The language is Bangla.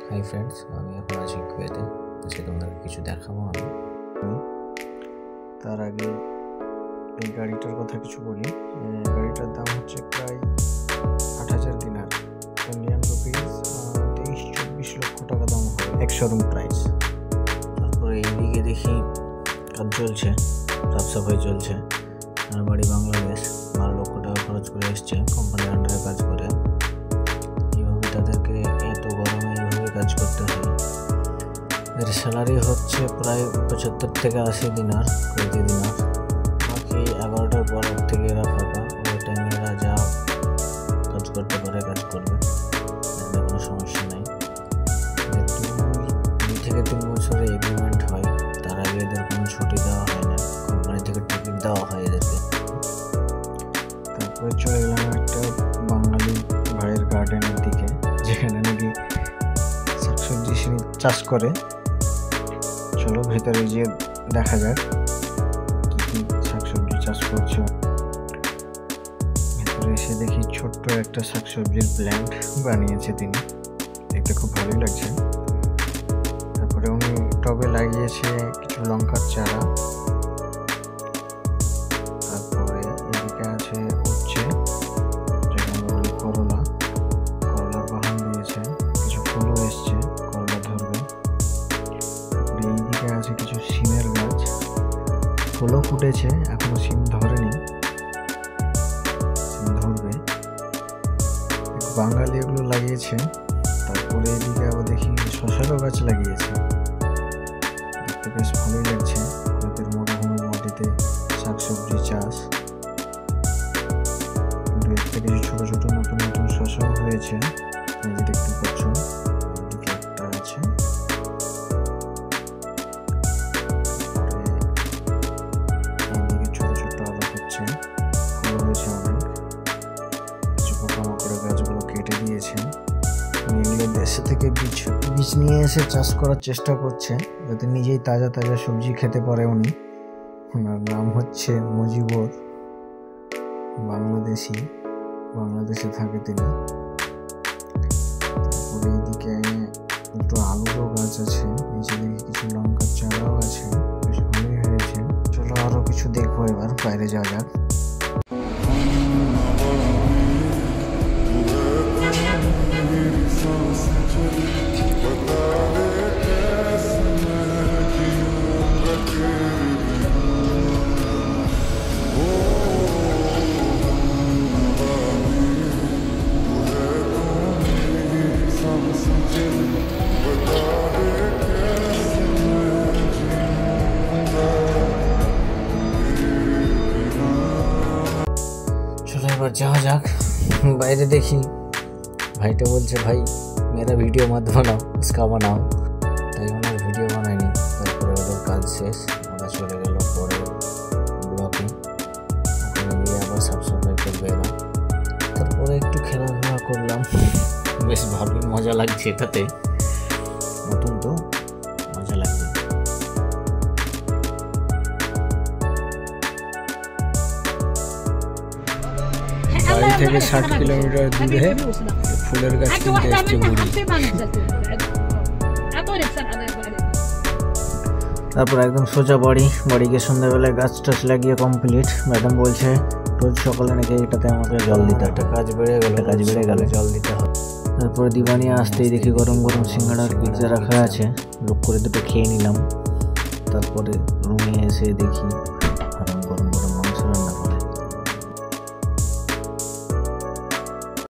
হাই ফ্রেন্ডস, আমি এখন আছি কুয়েতে। আজকে তোমাদেরকে কিছু দেখাবো আমি। তার আগে এই গাড়িটার কথা কিছু বলি। গাড়িটার দাম হচ্ছে প্রায় ৮,০০০ দিনার, ইন্ডিয়ান রুপিস 23-24 লক্ষ টাকা দাম হবে এক শোরুম প্রাইস। তারপরে এইদিকে দেখি কাজ চলছে, সাফসাফাই চলছে। আমার বাড়ি বাংলাদেশ, 12 লক্ষ টাকা খরচ করে এসছে কোম্পানির আন্ডারে কাজ করে। এইভাবে তাদেরকে এত গরমে এইভাবে কাজ করতে হয়। এর স্যালারি হচ্ছে প্রায় 75 থেকে 80 দিনার, প্রতি দিনার। বাকি 11টার পর থেকে এরা ফাঁকা, ওই টাইমে এরা যা কাজ করতে পারে কাজ করবে, এদের কোনো সমস্যা নেই। 2 থেকে 3 বছরে এগ্রিমেন্ট হয়, তার আগে এদের কোনো ছুটি দেওয়া হয় না, কোম্পানি থেকে টিকিট দেওয়া হয় এদেরকে। তারপরে চলে গেলাম একটা বাঙালি ভাইয়ের গার্ডেনের দিকে, যেখানে নাকি শাকসবজি চাষ করে। চলো ভেতরে গিয়ে দেখা যাক কি কি শাকসবজি চাষ করছে। ভেতরে এসে দেখি ছোট্ট একটা শাকসবজির প্ল্যান্ট বানিয়েছে তিনি, দেখতে খুব ভালোই লাগছে। তারপরে উনি টবে লাগিয়েছে কিছু লঙ্কার চারা। তারপরে এদিকে আছে উচ্ছে, যেটা আমরা বলি করলা, করলার বাগান দিয়েছে, কিছু ফুলও এসছে, করলা ধরবে। তারপরে এইদিকে আছে কিছু সিমের গাছ, ফুলও ফুটেছে, এখনো সিম ধরেনি, সিম ধরবে। বাঙালি এগুলো লাগিয়েছে। তারপরে এদিকে আবার দেখি শশারও গাছ লাগিয়েছে, দেখতে বেশ ভালোই লাগছে। ওদের মরুভূমির মাটিতে শাকসবজি চাষ, কিন্তু এর থেকে কিছু ছোট ছোট নতুন নতুন শশাও হয়েছে, এই যে দেখতে পাচ্ছ। এদিকে একটা আছে, এদিকে ছোট ছোট আলু হচ্ছে, ফুল হয়েছে অনেক। কিছু পোকামাকড়ের গাছগুলো কেটে দিয়েছে। এগুলো দেশে থেকে বীজ নিয়ে এসে চাষ করার চেষ্টা করছে, যাতে নিজেই তাজা তাজা সবজি খেতে পারে উনি। ওনার নাম হচ্ছে মুজিবুর, বাংলাদেশে থাকে তিনি। তারপরে এইদিকে দুটো আলুরও গাছ আছে, নিচে দিকে কিছু লঙ্কার চারাও আছে, বেশ ভালোই হয়েছে। চলো আরো কিছু দেখবো, এবার বাইরে যাওয়া যাক। চলো এবার যাওয়া যাক বাইরে। দেখি ভাইটা বলছে, ভাই মেরা ভিডিও মত বানাও, উসকা বানাও, তাই ওনার ভিডিও বানায়নি। তারপরে ওদের কাজ শেষ, ওরা চলে গেল পরে ব্লকে, ওখানে গিয়ে আবার সাফসাফাই করবে এরা। তারপরে একটু খেলাধুলা করলাম, বেশ ভালোই মজা লাগছে এটাতে, নতুন তো মজা লাগবে। বাড়ি থেকে 60 কিলোমিটার দূরে ফুলের গাছ কিনতে এসছে বুড়ি। তারপর একদম সোজা বাড়ি গিয়ে সন্ধ্যাবেলায় গাছ টাছ লাগিয়ে কমপ্লিট। ম্যাডাম বলছে রোজ সকালে নাকি এটাতে আমাকে জল দিতে, একটা কাজ বেড়ে গেল, জল দিতে হবে। তারপরে দিবানিয়া আসতেই দেখি গরম গরম সিঙ্গাড়ার পিৎজা রাখা আছে, লোক করে দুটো খেয়ে নিলাম। তারপরে রুমে এসে দেখি